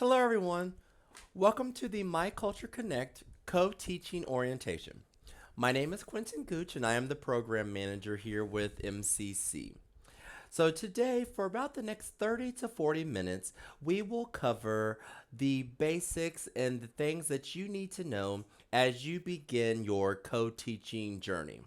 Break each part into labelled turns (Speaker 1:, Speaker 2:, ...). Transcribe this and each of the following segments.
Speaker 1: Hello, everyone. Welcome to the My Culture Connect Co-Teaching Orientation. My name is Quentin Gooch, and I am the program manager here with MCC. So today, for about the next 30 to 40 minutes, we will cover the basics and the things that you need to know as you begin your co-teaching journey.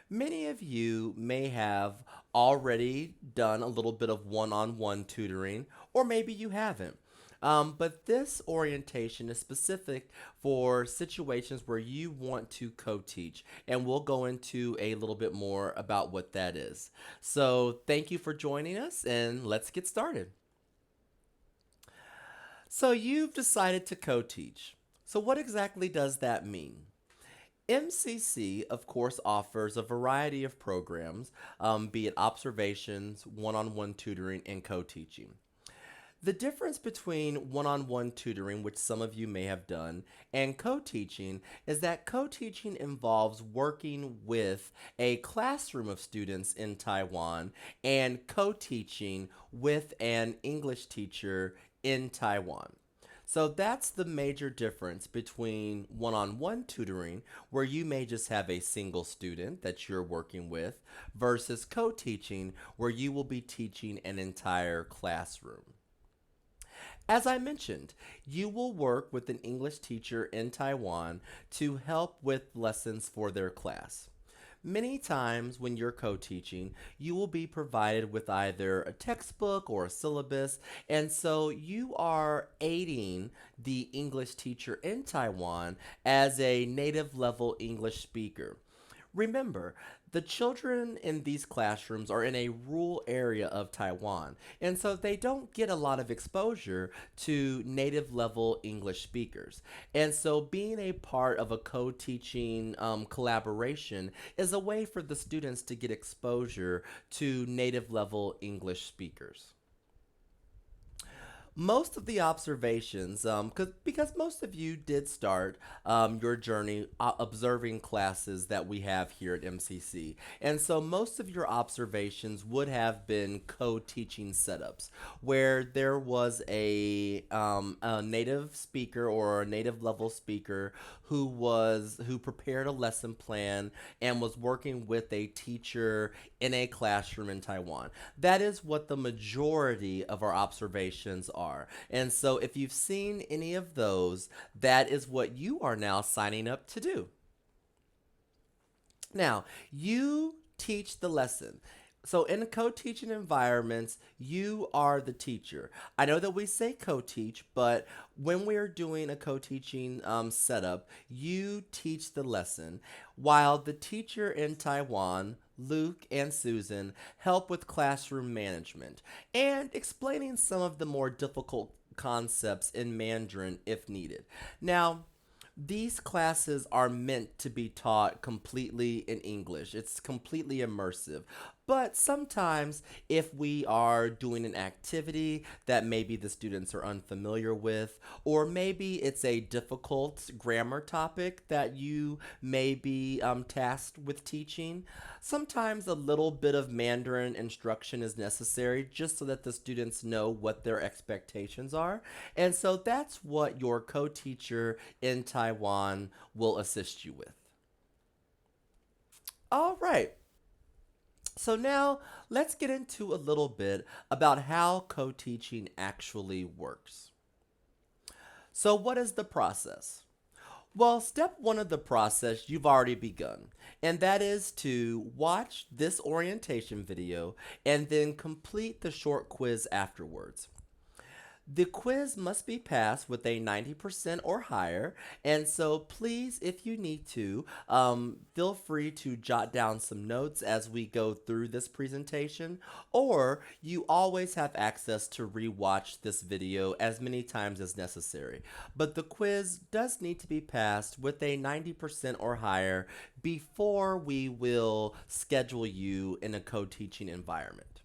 Speaker 1: Many of you may have already done a little bit of one on one tutoring, or maybe you haven't. But this orientation is specific for situations where you want to co teach, and we'll go into a little bit more about what that is. So, thank you for joining us, and let's get started. So, you've decided to co teach. So, what exactly does that mean? MCC, of course, offers a variety of programs, be it observations, one on one tutoring, and co teaching. The difference between one on one tutoring, which some of you may have done, and co teaching is that co teaching involves working with a classroom of students in Taiwan and co teaching with an English teacher in Taiwan. So that's the major difference between one on one tutoring, where you may just have a single student that you're working with, versus co teaching, where you will be teaching an entire classroom. As I mentioned, you will work with an English teacher in Taiwan to help with lessons for their class. Many times when you're co teaching, you will be provided with either a textbook or a syllabus, and so you are aiding the English teacher in Taiwan as a native level English speaker. Remember, the children in these classrooms are in a rural area of Taiwan, and so they don't get a lot of exposure to native level English speakers. And so, being a part of a co teaching collaboration is a way for the students to get exposure to native level English speakers. Most of the observations, because most of you did start your journey observing classes that we have here at MCC, and so most of your observations would have been co-teaching setups where there was a native speaker or a native level speaker who prepared a lesson plan and was working with a teacher in a classroom in Taiwan. That is what the majority of our observations are. And so if you've seen any of those, that is what you are now signing up to do. Now, you teach the lesson. So in co-teaching environments, you are the teacher. I know that we say co-teach, but when we're doing a co-teaching setup, you teach the lesson, while the teacher in Taiwan, Luke and Susan, help with classroom management and explaining some of the more difficult concepts in Mandarin if needed. Now, these classes are meant to be taught completely in English. It's completely immersive. But sometimes, if we are doing an activity that maybe the students are unfamiliar with, or maybe it's a difficult grammar topic that you may be tasked with teaching, sometimes a little bit of Mandarin instruction is necessary just so that the students know what their expectations are. And so that's what your co teacher in Taiwan will assist you with. All right. So now let's get into a little bit about how co teaching actually works. So, what is the process? Well, step one of the process you've already begun, and that is to watch this orientation video and then complete the short quiz afterwards. The quiz must be passed with a 90% or higher, and so please, if you need to, feel free to jot down some notes as we go through this presentation, or you always have access to rewatch this video as many times as necessary. But the quiz does need to be passed with a 90% or higher before we will schedule you in a co-teaching environment.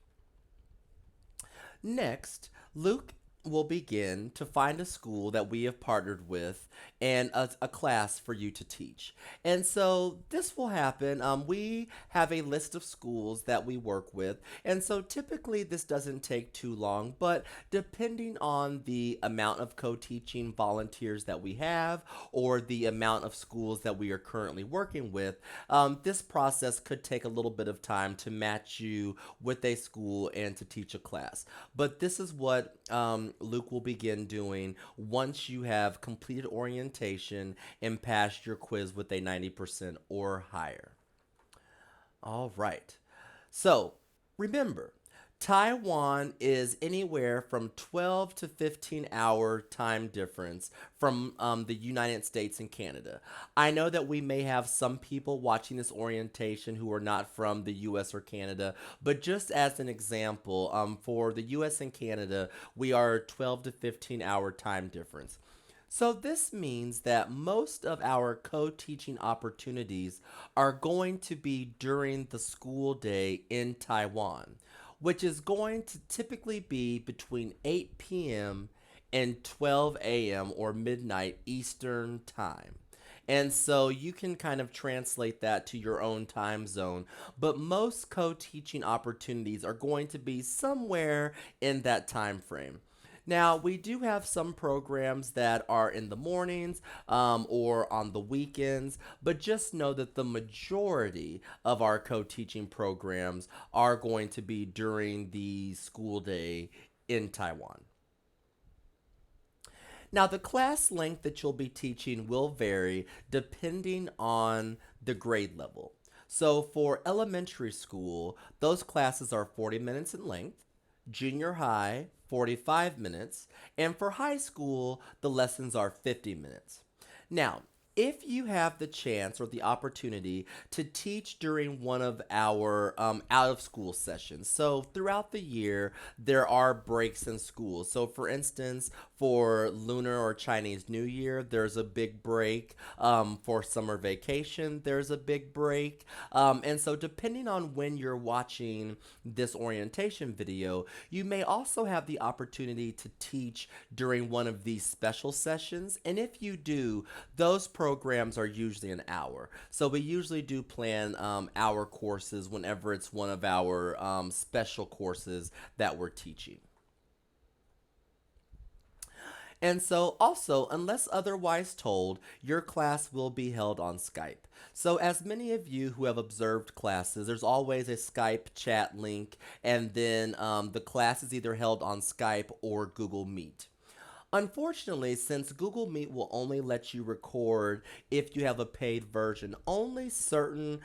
Speaker 1: Next, Luke will begin to find a school that we have partnered with and a class for you to teach. And so this will happen. We have a list of schools that we work with. And so typically this doesn't take too long, but depending on the amount of co teaching volunteers that we have or the amount of schools that we are currently working with, this process could take a little bit of time to match you with a school and to teach a class. But this is what Luke will begin doing once you have completed orientation and passed your quiz with a 90% or higher. All right. So remember, Taiwan is anywhere from 12 to 15-hour time difference from the United States and Canada. I know that we may have some people watching this orientation who are not from the US or Canada, but just as an example, for the US and Canada, we are 12 to 15-hour time difference. So this means that most of our co-teaching opportunities are going to be during the school day in Taiwan, which is going to typically be between 8 p.m. and 12 a.m. or midnight Eastern time. And so you can kind of translate that to your own time zone. But most co-teaching opportunities are going to be somewhere in that time frame. Now, we do have some programs that are in the mornings or on the weekends, but just know that the majority of our co teaching programs are going to be during the school day in Taiwan. Now, the class length that you'll be teaching will vary depending on the grade level. So, for elementary school, those classes are 40 minutes in length, junior high, 45 minutes, and for high school, the lessons are 50 minutes. Now, if you have the chance or the opportunity to teach during one of our out of school sessions, so throughout the year, there are breaks in school. So, for instance, for Lunar or Chinese New Year, there's a big break. For summer vacation, there's a big break. And so, depending on when you're watching this orientation video, you may also have the opportunity to teach during one of these special sessions. And if you do, those programs are usually an hour. So, we usually do plan hour courses whenever it's one of our special courses that we're teaching. And so, also, unless otherwise told, your class will be held on Skype. So, as many of you who have observed classes, there's always a Skype chat link, and then the class is either held on Skype or Google Meet. Unfortunately, since Google Meet will only let you record if you have a paid version, only certain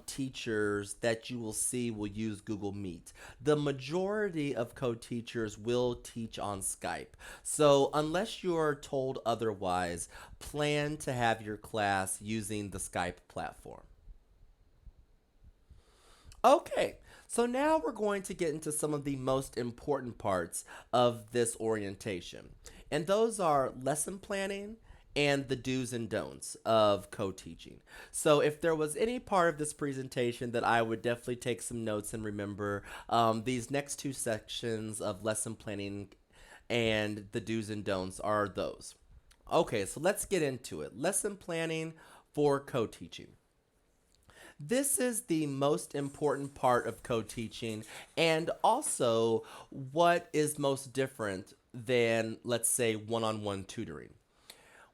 Speaker 1: teachers that you will see will use Google Meet. The majority of co-teachers will teach on Skype. So unless you're told otherwise, plan to have your class using the Skype platform. Okay, so now we're going to get into some of the most important parts of this orientation. And those are lesson planning and the do's and don'ts of co-teaching. So if there was any part of this presentation that I would definitely take some notes and remember, these next two sections of lesson planning and the do's and don'ts are those. Okay, so let's get into it. Lesson planning for co-teaching. This is the most important part of co-teaching and also what is most different than, let's say, one-on-one tutoring.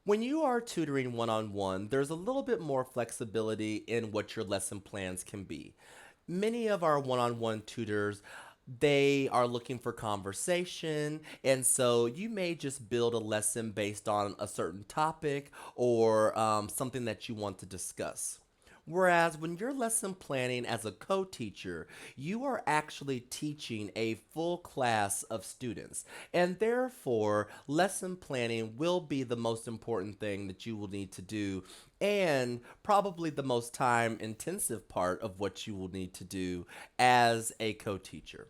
Speaker 1: When you are tutoring one-on-one, there's a little bit more flexibility in what your lesson plans can be. Many of our one-on-one tutors, they are looking for conversation, and so you may just build a lesson based on a certain topic or something that you want to discuss. Whereas when you're lesson planning as a co-teacher, you are actually teaching a full class of students. And therefore, lesson planning will be the most important thing that you will need to do and probably the most time intensive part of what you will need to do as a co-teacher.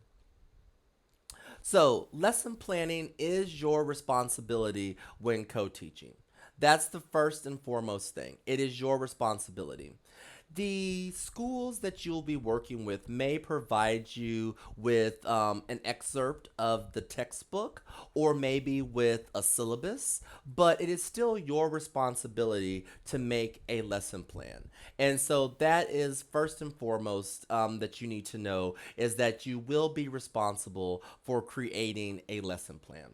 Speaker 1: So, lesson planning is your responsibility when co-teaching. That's the first and foremost thing. It is your responsibility. The schools that you'll be working with may provide you with an excerpt of the textbook or maybe with a syllabus, but it is still your responsibility to make a lesson plan. And so that is first and foremost that you need to know is that you will be responsible for creating a lesson plan.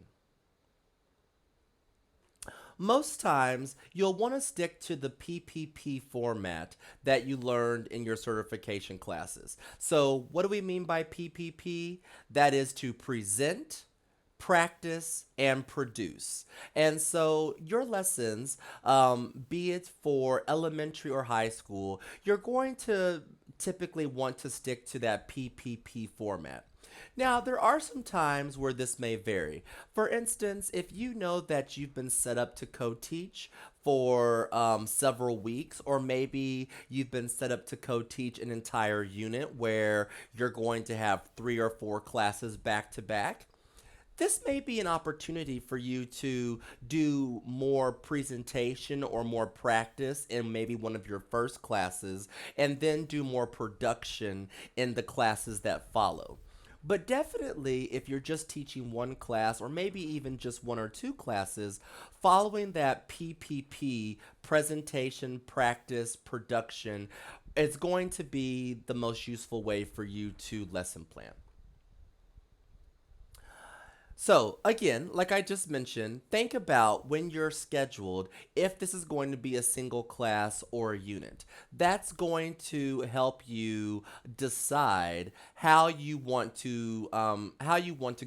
Speaker 1: Most times, you'll want to stick to the PPP format that you learned in your certification classes. So, what do we mean by PPP? That is to present, practice, and produce. And so, your lessons, be it for elementary or high school, you're going to typically want to stick to that PPP format. Now, there are some times where this may vary. For instance, if you know that you've been set up to co teach for several weeks, or maybe you've been set up to co teach an entire unit where you're going to have 3 or 4 classes back to back. This may be an opportunity for you to do more presentation or more practice in maybe one of your first classes, and then do more production in the classes that follow. But definitely, if you're just teaching one class or maybe even just 1 or 2 classes, following that PPP presentation, practice, production, it's going to be the most useful way for you to lesson plan. So, again, like I just mentioned, think about when you're scheduled if this is going to be a single class or a unit. That's going to help you decide how you want to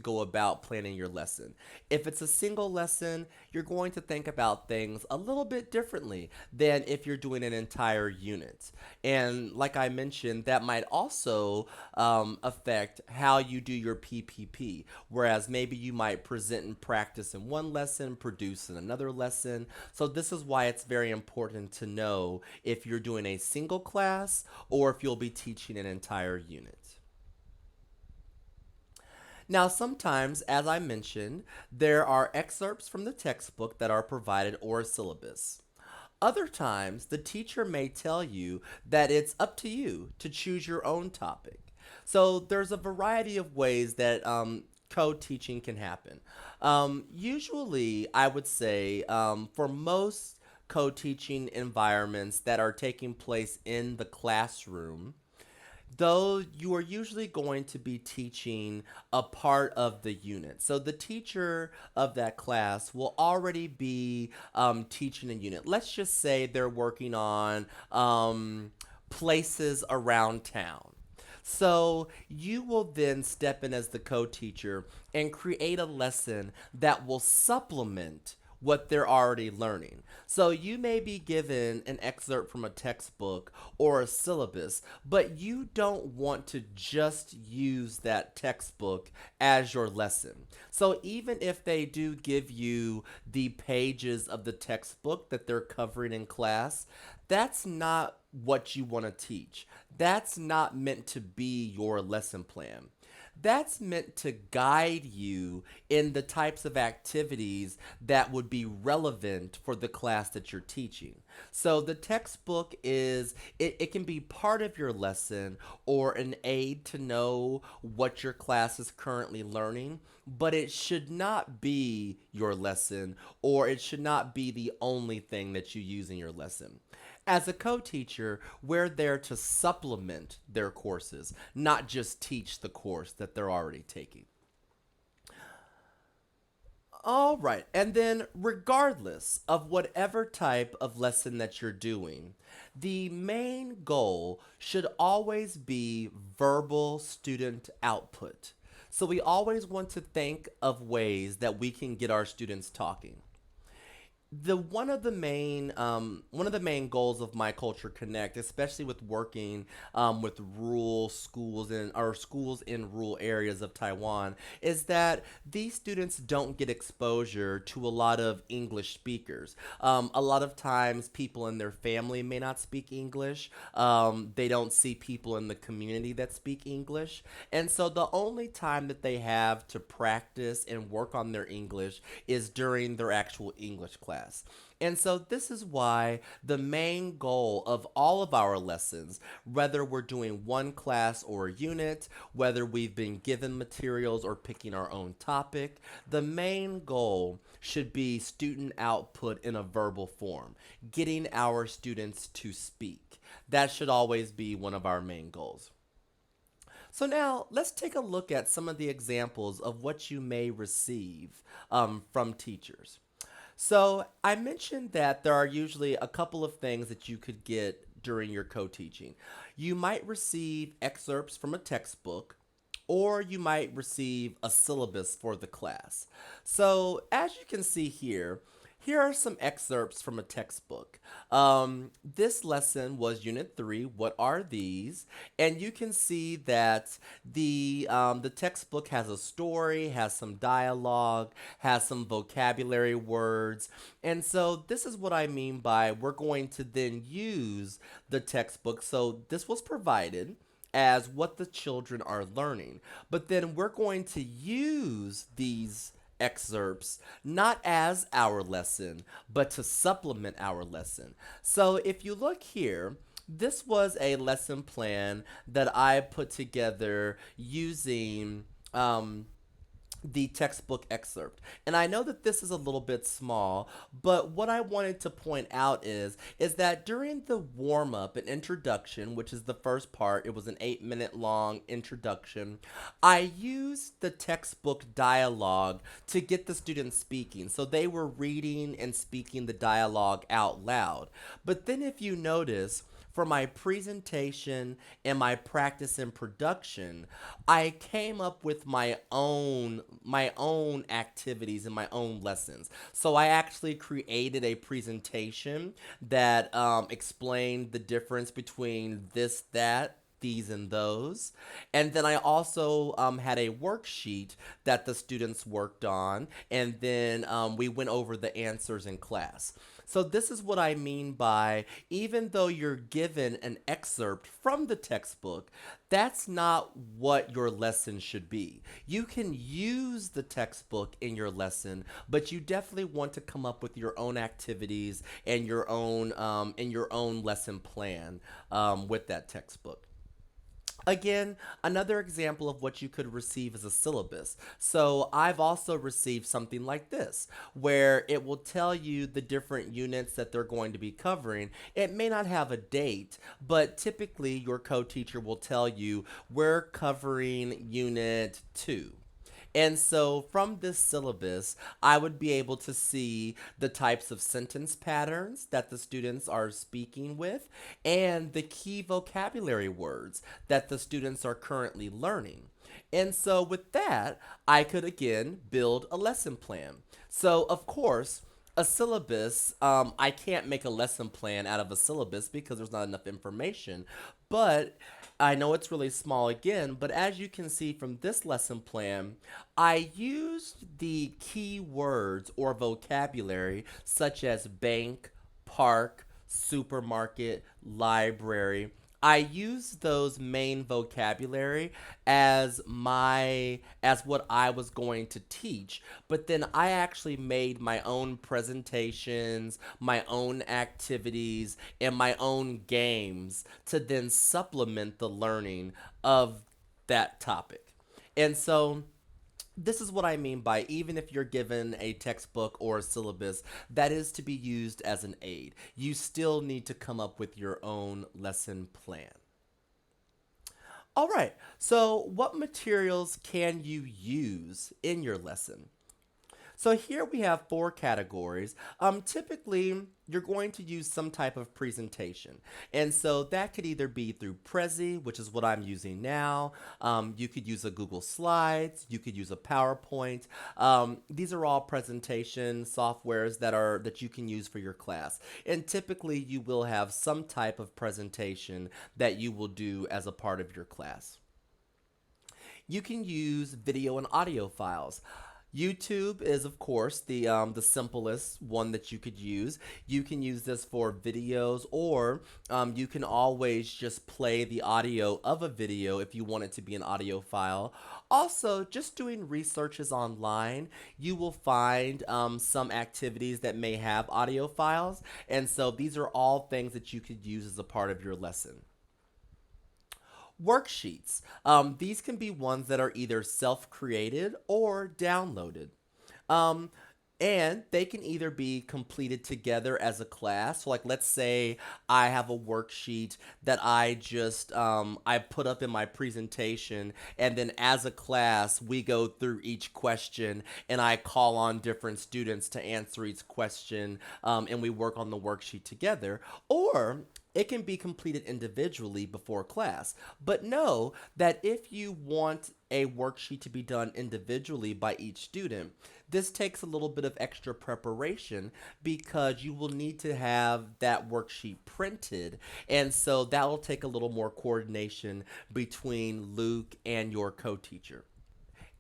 Speaker 1: go about planning your lesson. If it's a single lesson, you're going to think about things a little bit differently than if you're doing an entire unit. And like I mentioned, that might also affect how you do your PPP. Whereas maybe you might present and practice in one lesson, produce in another lesson. So this is why it's very important to know if you're doing a single class or if you'll be teaching an entire unit. Now, sometimes, as I mentioned, there are excerpts from the textbook that are provided or a syllabus. Other times, the teacher may tell you that it's up to you to choose your own topic. So there's a variety of ways that co-teaching can happen. Usually, I would say for most co-teaching environments that are taking place in the classroom, though you are usually going to be teaching a part of the unit. So the teacher of that class will already be teaching a unit. Let's just say they're working on places around town. So you will then step in as the co-teacher and create a lesson that will supplement what they're already learning. So you may be given an excerpt from a textbook or a syllabus, but you don't want to just use that textbook as your lesson. So even if they do give you the pages of the textbook that they're covering in class, that's not what you want to teach. That's not meant to be your lesson plan. That's meant to guide you in the types of activities that would be relevant for the class that you're teaching. So the textbook it can be part of your lesson or an aid to know what your class is currently learning, but it should not be your lesson or it should not be the only thing that you use in your lesson. As a co-teacher, we're there to supplement their courses, not just teach the course that they're already taking. All right, and then regardless of whatever type of lesson that you're doing, the main goal should always be verbal student output. So we always want to think of ways that we can get our students talking. The one of the main goals of My Culture Connect, especially with working with rural schools and or schools in rural areas of Taiwan, is that these students don't get exposure to a lot of English speakers. A lot of times, people in their family may not speak English. They don't see people in the community that speak English, and so the only time that they have to practice and work on their English is during their actual English class. class. And so this is why the main goal of all of our lessons, whether we're doing one class or a unit, whether we've been given materials or picking our own topic, the main goal should be student output in a verbal form, getting our students to speak. That should always be one of our main goals. So now let's take a look at some of the examples of what you may receive from teachers. So I mentioned that there are usually a couple of things that you could get during your co-teaching. You might receive excerpts from a textbook, or you might receive a syllabus for the class. So as you can see here, here are some excerpts from a textbook. This lesson was Unit 3, What Are These? And you can see that the textbook has a story, has some dialogue, has some vocabulary words. And so this is what I mean by we're going to then use the textbook. So this was provided as what the children are learning. But then we're going to use these excerpts not as our lesson, but to supplement our lesson. So if you look here, this was a lesson plan that I put together using the textbook excerpt. And I know that this is a little bit small, but what I wanted to point out is that during the warm-up and introduction, which is the first part, it was an 8-minute long introduction, I used the textbook dialogue to get the students speaking. So they were reading and speaking the dialogue out loud. But then if you notice, for my presentation and my practice in production, I came up with my own activities and my own lessons. So I actually created a presentation that explained the difference between this, that, these, and those. And then I also had a worksheet that the students worked on, and then we went over the answers in class. So this is what I mean by, even though you're given an excerpt from the textbook, that's not what your lesson should be. You can use the textbook in your lesson, but you definitely want to come up with your own activities and your own lesson plan with that textbook. Again, another example of what you could receive is a syllabus. So I've also received something like this, where it will tell you the different units that they're going to be covering. It may not have a date, but typically your co-teacher will tell you we're covering Unit 2. And so from this syllabus, I would be able to see the types of sentence patterns that the students are speaking with and the key vocabulary words that the students are currently learning. And so with that, I could again build a lesson plan. So of course, a syllabus, I can't make a lesson plan out of a syllabus because there's not enough information, but I know it's really small again, but as you can see from this lesson plan, I used the key words or vocabulary such as bank, park, supermarket, library. I used those main vocabulary as what I was going to teach, but then I actually made my own presentations, my own activities, and my own games to then supplement the learning of that topic. And so this is what I mean by, even if you're given a textbook or a syllabus that is to be used as an aid, you still need to come up with your own lesson plan. All right, so what materials can you use in your lesson? So here we have 4 categories. Typically, you're going to use some type of presentation. And so that could either be through Prezi, which is what I'm using now. You could use a Google Slides. You could use a PowerPoint. These are all presentation softwares that you can use for your class. And typically, you will have some type of presentation that you will do as a part of your class. You can use video and audio files. YouTube is, of course, the simplest one that you could use. You can use this for videos, or you can always just play the audio of a video if you want it to be an audio file. Also, just doing researches online, you will find some activities that may have audio files, and so these are all things that you could use as a part of your lesson. Worksheets. These can be ones that are either self created or downloaded. Um, and they can either be completed together as a class. So like, let's say I have a worksheet that I put up in my presentation, and then as a class we go through each question, and I call on different students to answer each question, and we work on the worksheet together. Or it can be completed individually before class. But know that if you want a worksheet to be done individually by each student, this takes a little bit of extra preparation because you will need to have that worksheet printed. And so that will take a little more coordination between Luke and your co-teacher.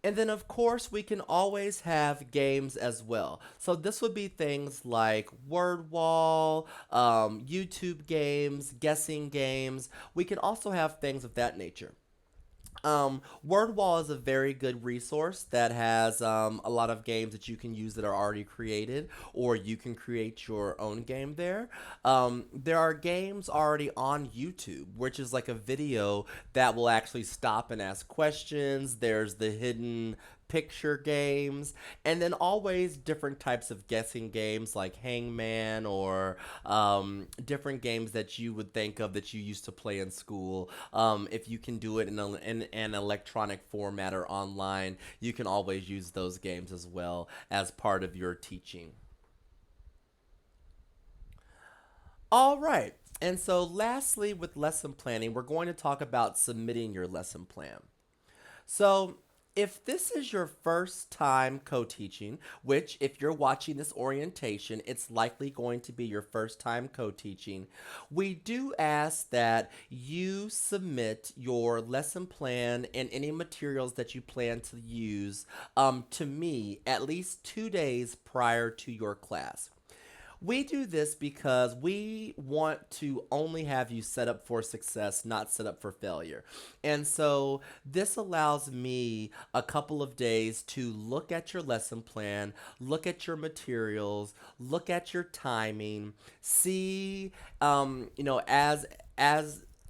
Speaker 1: And then, of course, we can always have games as well. So this would be things like Wordwall, YouTube games, guessing games. We can also have things of that nature. Wordwall is a very good resource that has a lot of games that you can use that are already created, or you can create your own game there. There are games already on YouTube, which is like a video that will actually stop and ask questions. There's the hidden picture games, and then always different types of guessing games like Hangman, or different games that you would think of that you used to play in school. If you can do it in an electronic format or online, you can always use those games as well as part of your teaching. All right. And so, lastly, with lesson planning, we're going to talk about submitting your lesson plan. So, if this is your first time co teaching, which, if you're watching this orientation, it's likely going to be your first time co teaching, we do ask that you submit your lesson plan and any materials that you plan to use to me at least 2 days prior to your class. We do this because we want to only have you set up for success, not set up for failure. And so this allows me a couple of days to look at your lesson plan, look at your materials, look at your timing, see, as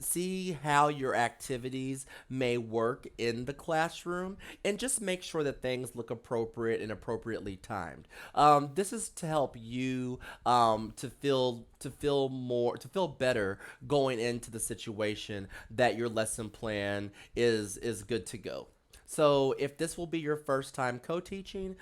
Speaker 1: see how your activities may work in the classroom, and just make sure that things look appropriate and appropriately timed. This is to help you to feel better going into the situation that your lesson plan is good to go. So, if this will be your first time co teaching,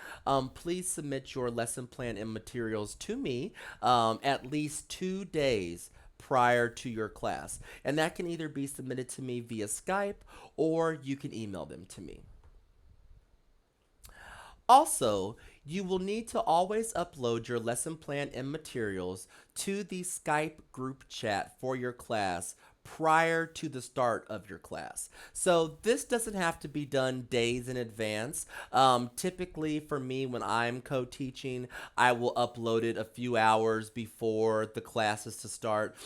Speaker 1: please submit your lesson plan and materials to me at least 2 days prior to your class. And that can either be submitted to me via Skype, or you can email them to me. Also, you will need to always upload your lesson plan and materials to the Skype group chat for your class prior to the start of your class. So this doesn't have to be done days in advance. Typically for me, when I'm co-teaching, I will upload it a few hours before the class is to start.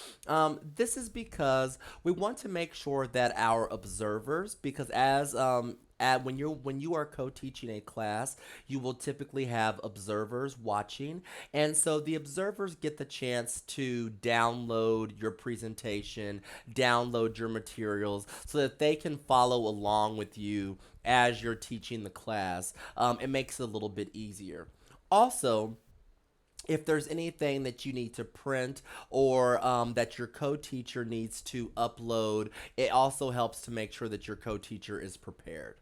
Speaker 1: This is because we want to make sure that our observers, because when you are co-teaching a class, you will typically have observers watching, and so the observers get the chance to download your presentation, download your materials, so that they can follow along with you as you're teaching the class. It makes it a little bit easier. Also, if there's anything that you need to print, or that your co-teacher needs to upload, it also helps to make sure that your co-teacher is prepared.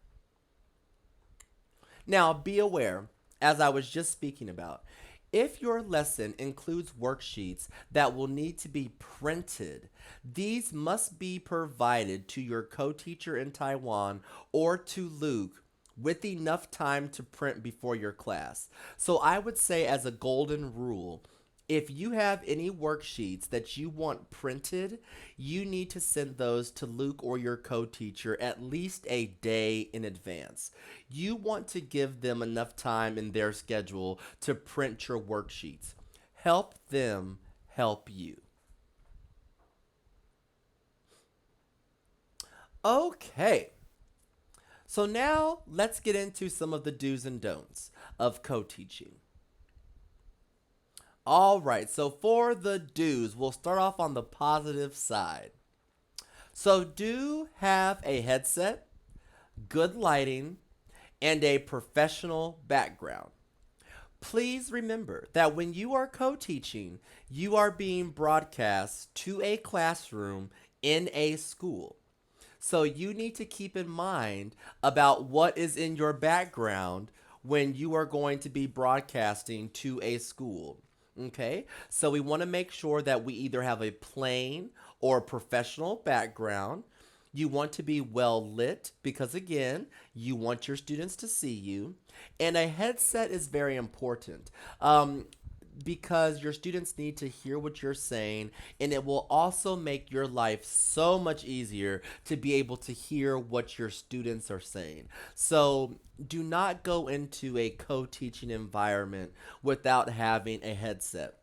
Speaker 1: Now, be aware, as I was just speaking about, if your lesson includes worksheets that will need to be printed, these must be provided to your co-teacher in Taiwan or to Luke with enough time to print before your class. So I would say, as a golden rule, If you have any worksheets that you want printed, you need to send those to Luke or your co-teacher at least a day in advance. You want to give them enough time in their schedule to print your worksheets. Help them help you. Okay, so now let's get into some of the do's and don'ts of co-teaching. All right, so for the do's, we'll start off on the positive side. So, do have a headset, good lighting, and a professional background. Please remember that when you are co teaching, you are being broadcast to a classroom in a school. So, you need to keep in mind about what is in your background when you are going to be broadcasting to a school. Okay, so we want to make sure that we either have a plain or professional background. You want to be well lit because, again, you want your students to see you. And a headset is very important. Because your students need to hear what you're saying, and it will also make your life so much easier to be able to hear what your students are saying. So do not go into a co-teaching environment without having a headset.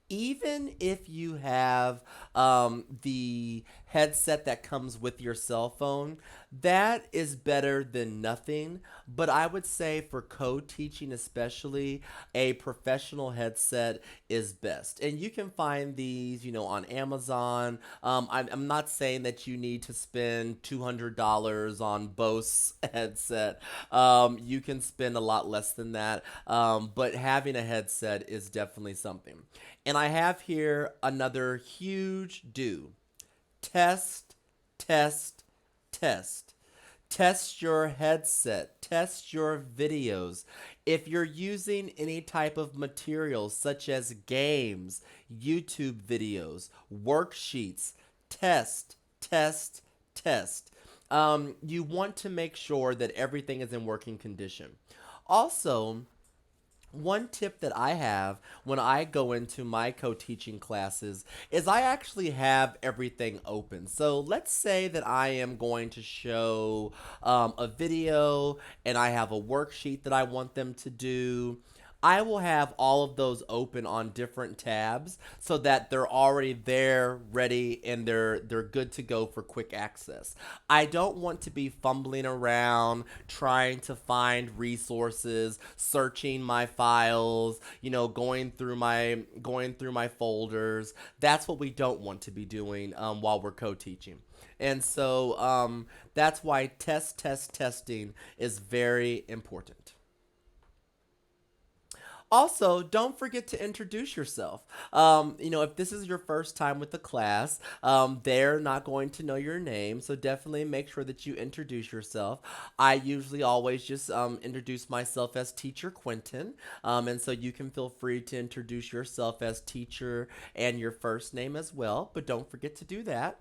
Speaker 1: Even if you have the headset that comes with your cell phone, that is better than nothing. But I would say for co-teaching especially, a professional headset is best. And you can find these, on Amazon. I'm not saying that you need to spend $200 on Bose headset. You can spend a lot less than that. But having a headset is definitely something. And I have here another huge do. Test, test, test. Test your headset. Test your videos. If you're using any type of materials such as games, YouTube videos, worksheets, test, test, test. You want to make sure that everything is in working condition. Also, one tip that I have when I go into my co-teaching classes is I actually have everything open. So let's say that I am going to show a video and I have a worksheet that I want them to do. I will have all of those open on different tabs so that they're already there, ready, and they're good to go for quick access. I don't want to be fumbling around trying to find resources, searching my files, going through my folders. That's what we don't want to be doing while we're co-teaching. And so that's why testing is very important. Also, don't forget to introduce yourself. If this is your first time with the class, they're not going to know your name, so definitely make sure that you introduce yourself. I usually always just introduce myself as Teacher Quentin, and so you can feel free to introduce yourself as teacher and your first name as well, but don't forget to do that.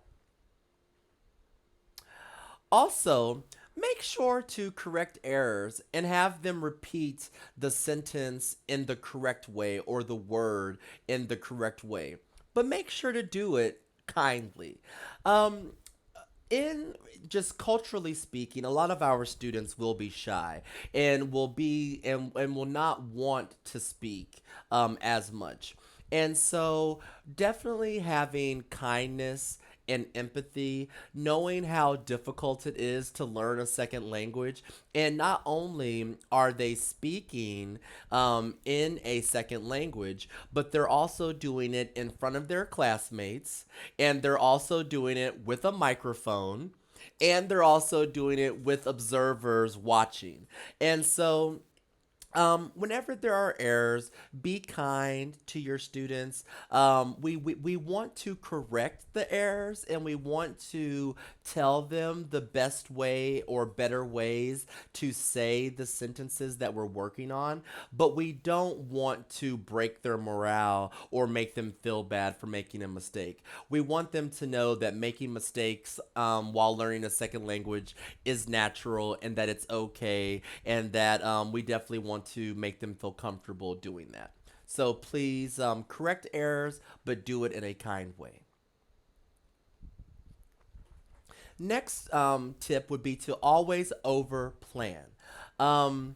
Speaker 1: Also, make sure to correct errors and have them repeat the sentence in the correct way or the word in the correct way. But make sure to do it kindly. Um, in just culturally speaking, a lot of our students will be shy and will not want to speak as much. And so definitely having kindness and empathy, knowing how difficult it is to learn a second language. And not only are they speaking in a second language, but they're also doing it in front of their classmates, and they're also doing it with a microphone, and they're also doing it with observers watching. And so whenever there are errors, be kind to your students. We want to correct the errors and we want to tell them the best way or better ways to say the sentences that we're working on, but we don't want to break their morale or make them feel bad for making a mistake. We want them to know that making mistakes while learning a second language is natural and that it's okay, and that we definitely want to make them feel comfortable doing that. So please correct errors, but do it in a kind way. Next tip would be to always over plan. Um,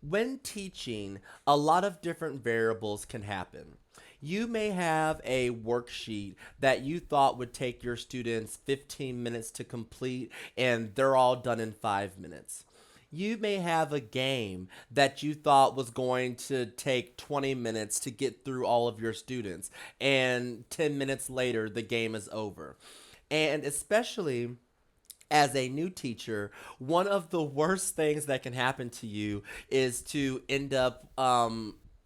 Speaker 1: when teaching, a lot of different variables can happen. You may have a worksheet that you thought would take your students 15 minutes to complete, and they're all done in 5 minutes. You may have a game that you thought was going to take 20 minutes to get through all of your students, and 10 minutes later, the game is over. And especially as a new teacher, one of the worst things that can happen to you is to end up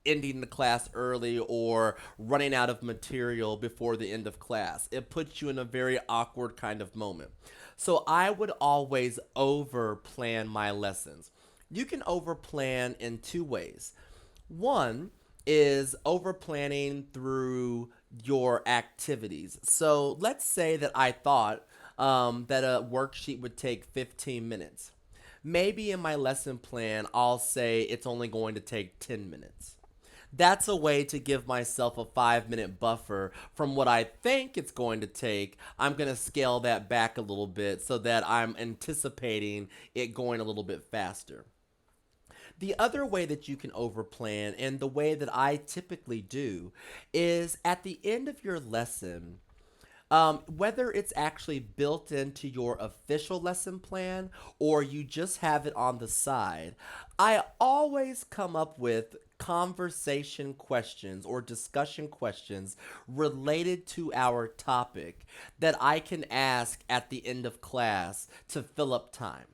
Speaker 1: ending the class early or running out of material before the end of class. It puts you in a very awkward kind of moment. So I would always over plan my lessons. You can over plan in two ways. One is over planning through your activities. So let's say that I thought that a worksheet would take 15 minutes. Maybe in my lesson plan, I'll say it's only going to take 10 minutes. That's a way to give myself a 5 minute buffer from what I think it's going to take. I'm going to scale that back a little bit so that I'm anticipating it going a little bit faster. The other way that you can overplan, and the way that I typically do, is at the end of your lesson, whether it's actually built into your official lesson plan or you just have it on the side, I always come up with conversation questions or discussion questions related to our topic that I can ask at the end of class to fill up time.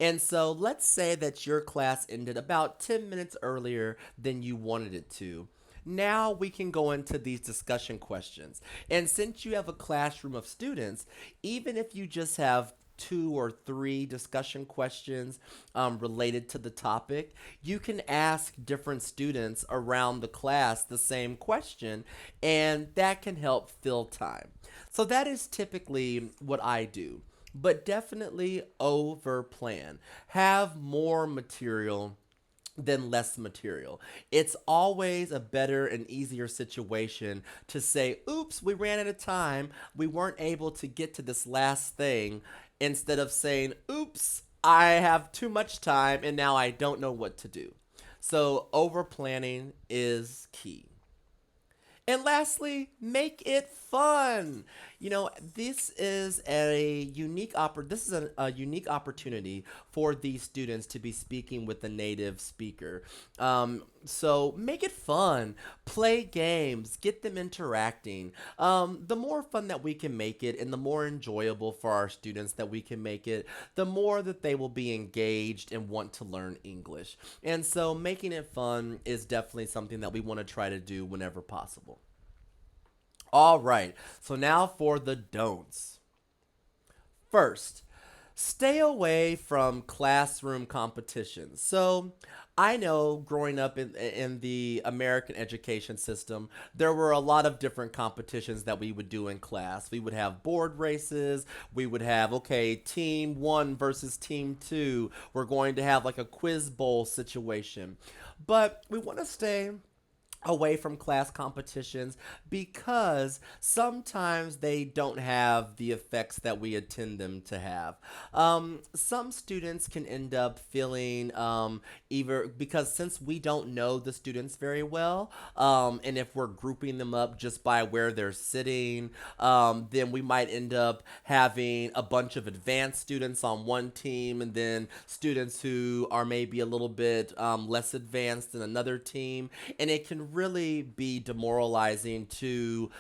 Speaker 1: And so let's say that your class ended about 10 minutes earlier than you wanted it to. Now we can go into these discussion questions. And since you have a classroom of students, even if you just have two or three discussion questions related to the topic, you can ask different students around the class the same question, and that can help fill time. So that is typically what I do. But definitely over plan. Have more material than less material. It's always a better and easier situation to say, oops, we ran out of time. We weren't able to get to this last thing, instead of saying, oops, I have too much time and now I don't know what to do. So, over planning is key. And lastly, make it fun. This is a unique opportunity for these students to be speaking with a native speaker. So make it fun. Play games. Get them interacting. The more fun that we can make it, and the more enjoyable for our students that we can make it, the more that they will be engaged and want to learn English. And so making it fun is definitely something that we want to try to do whenever possible. All right, so now for the don'ts. First, stay away from classroom competitions. So, I know growing up in the American education system, there were a lot of different competitions that we would do in class. We would have board races. We would have, okay, team one versus team two. We're going to have like a quiz bowl situation. But we want to stay away from class competitions because sometimes they don't have the effects that we intend them to have. Some students can end up feeling either because since we don't know the students very well, and if we're grouping them up just by where they're sitting, then we might end up having a bunch of advanced students on one team and then students who are maybe a little bit less advanced in another team, and it can really be demoralizing to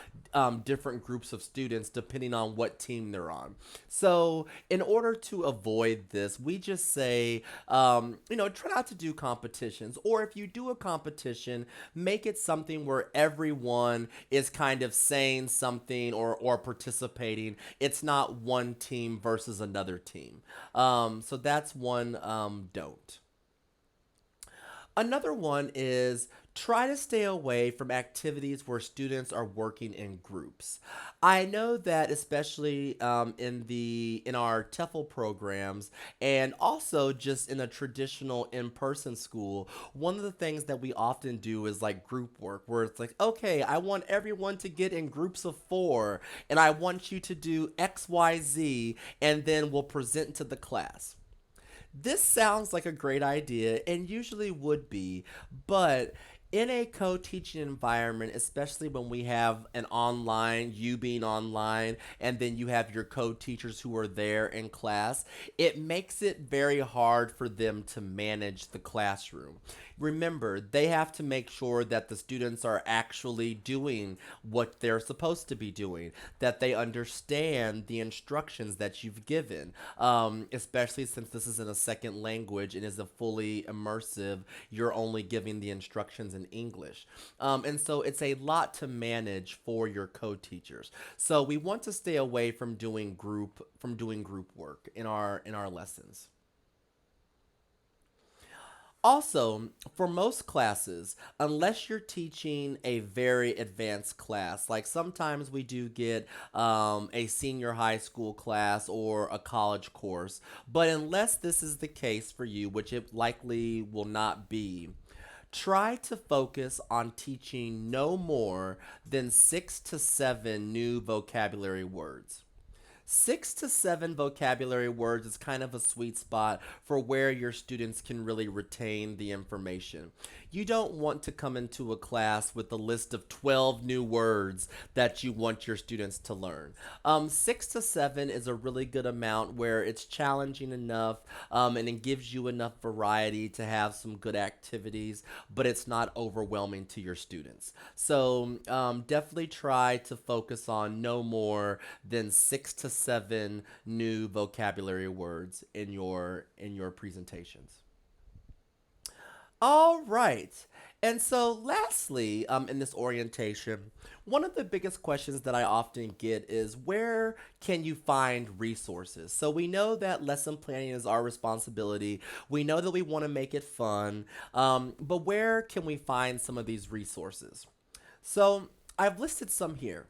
Speaker 1: different groups of students depending on what team they're on. So, in order to avoid this, we just say, try not to do competitions. Or if you do a competition, make it something where everyone is kind of saying something or participating. It's not one team versus another team. So, that's one don't. Another one is Try to stay away from activities where students are working in groups. I know that especially in our TEFL programs and also just in a traditional in-person school, one of the things that we often do is like group work where it's like, okay, I want everyone to get in groups of 4 and I want you to do XYZ and then we'll present to the class. This sounds like a great idea and usually would be, but in a co-teaching environment, especially when we have an online, you being online, and then you have your co-teachers who are there in class, it makes it very hard for them to manage the classroom. Remember, they have to make sure that the students are actually doing what they're supposed to be doing, that they understand the instructions that you've given, especially since this is in a second language and is a fully immersive, you're only giving the instructions in English. And so it's a lot to manage for your co-teachers. So we want to stay away from doing group work in our lessons. Also, for most classes, unless you're teaching a very advanced class, like sometimes we do get a senior high school class or a college course, but unless this is the case for you, which it likely will not be, try to focus on teaching no more than 6 to 7 new vocabulary words. 6 to 7 vocabulary words is kind of a sweet spot for where your students can really retain the information. You don't want to come into a class with a list of 12 new words that you want your students to learn. 6 to 7 is a really good amount where it's challenging enough and it gives you enough variety to have some good activities, but it's not overwhelming to your students. So definitely try to focus on no more than 6 to 7 new vocabulary words in your presentations. All right. And so, lastly, in this orientation, one of the biggest questions that I often get is where can you find resources? So, we know that lesson planning is our responsibility. We know that we want to make it fun, but where can we find some of these resources? So, I've listed some here.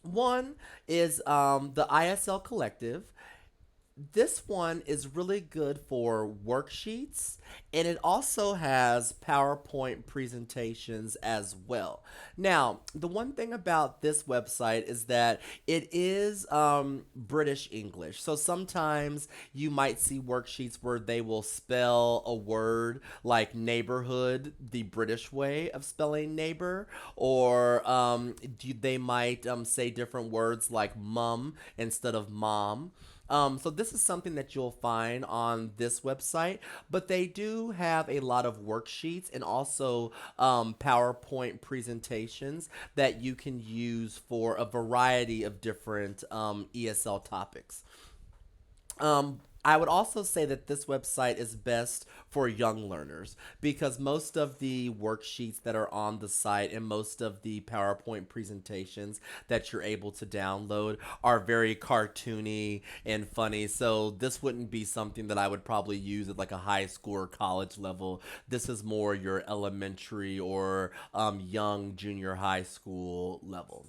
Speaker 1: One is the ISL Collective. This one is really good for worksheets and it also has PowerPoint presentations as well. Now, the one thing about this website is that it is British English. So sometimes you might see worksheets where they will spell a word like neighborhood the British way of spelling neighbor, or they might say different words like mum instead of mom. So this is something that you'll find on this website, but they do have a lot of worksheets and also PowerPoint presentations that you can use for a variety of different ESL topics. I would also say that this website is best for young learners because most of the worksheets that are on the site and most of the PowerPoint presentations that you're able to download are very cartoony and funny. So this wouldn't be something that I would probably use at like a high school or college level. This is more your elementary or young junior high school level.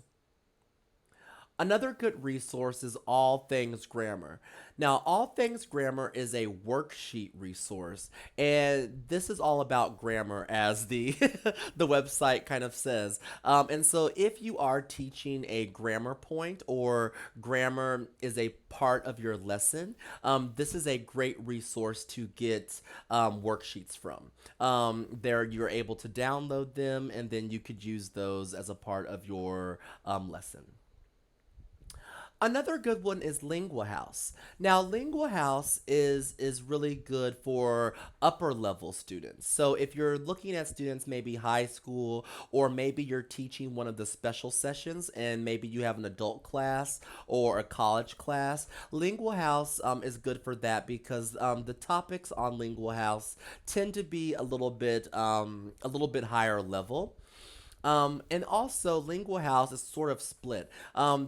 Speaker 1: Another good resource is All Things Grammar. Now, All Things Grammar is a worksheet resource, and this is all about grammar, as the the website kind of says. And so, if you are teaching a grammar point or grammar is a part of your lesson, this is a great resource to get worksheets from. There, you're able to download them, and then you could use those as a part of your lesson. Another good one is Lingua House. Now, Lingua House is really good for upper level students. So, if you're looking at students maybe high school or maybe you're teaching one of the special sessions and maybe you have an adult class or a college class, Lingua House is good for that because the topics on Lingua House tend to be a little bit higher level. And also, Lingua House is sort of split.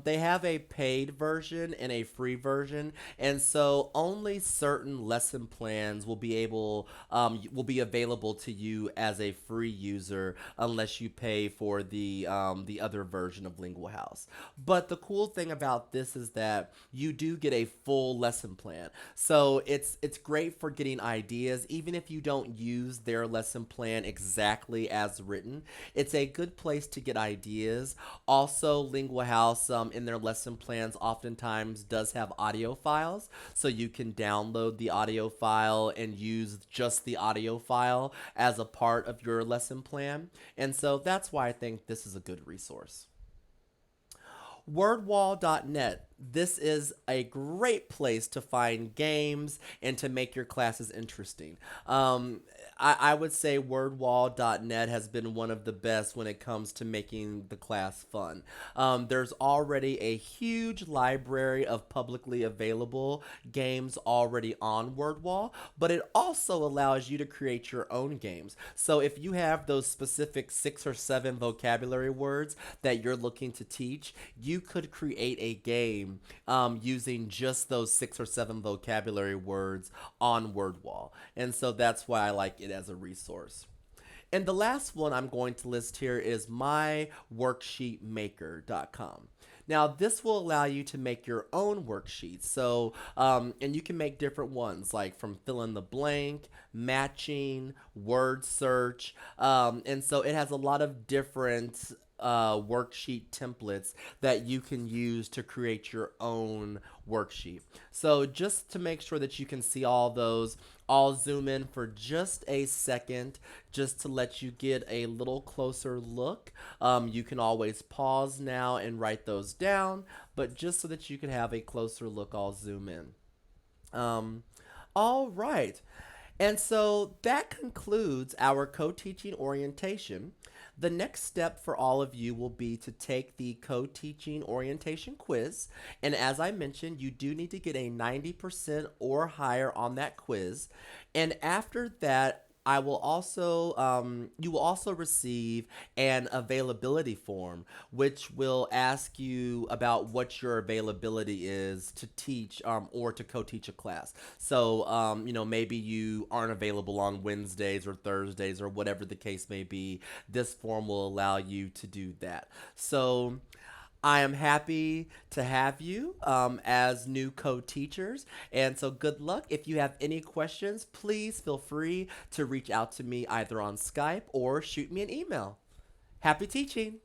Speaker 1: They have a paid version and a free version, and so only certain lesson plans will be available to you as a free user unless you pay for the other version of Lingua House. But the cool thing about this is that you do get a full lesson plan, so it's great for getting ideas, even if you don't use their lesson plan exactly as written. It's a good place to get ideas. Also, Lingua House in their lesson plans oftentimes does have audio files, so you can download the audio file and use just the audio file as a part of your lesson plan. And so that's why I think this is a good resource. Wordwall.net. This is a great place to find games and to make your classes interesting. I would say wordwall.net has been one of the best when it comes to making the class fun. There's already a huge library of publicly available games already on Wordwall, but it also allows you to create your own games. So if you have those specific 6 or 7 vocabulary words that you're looking to teach, you could create a game using just those 6 or 7 vocabulary words on Wordwall. And so that's why I like it as a resource. And the last one I'm going to list here is myworksheetmaker.com. Now, this will allow you to make your own worksheets. So, and you can make different ones like from fill in the blank, matching, word search. And so it has a lot of different worksheet templates that you can use to create your own worksheet. So just to make sure that you can see all those, I'll zoom in for just a second just to let you get a little closer look. You can always pause now and write those down, but just so that you can have a closer look, I'll zoom in. All right. And so that concludes our co-teaching orientation. The next step for all of you will be to take the co-teaching orientation quiz. And as I mentioned, you do need to get a 90% or higher on that quiz. And after that, you will also receive an availability form, which will ask you about what your availability is to teach or to co-teach a class. So, maybe you aren't available on Wednesdays or Thursdays or whatever the case may be. This form will allow you to do that. So, I am happy to have you as new co-teachers. And so good luck. If you have any questions, please feel free to reach out to me either on Skype or shoot me an email. Happy teaching.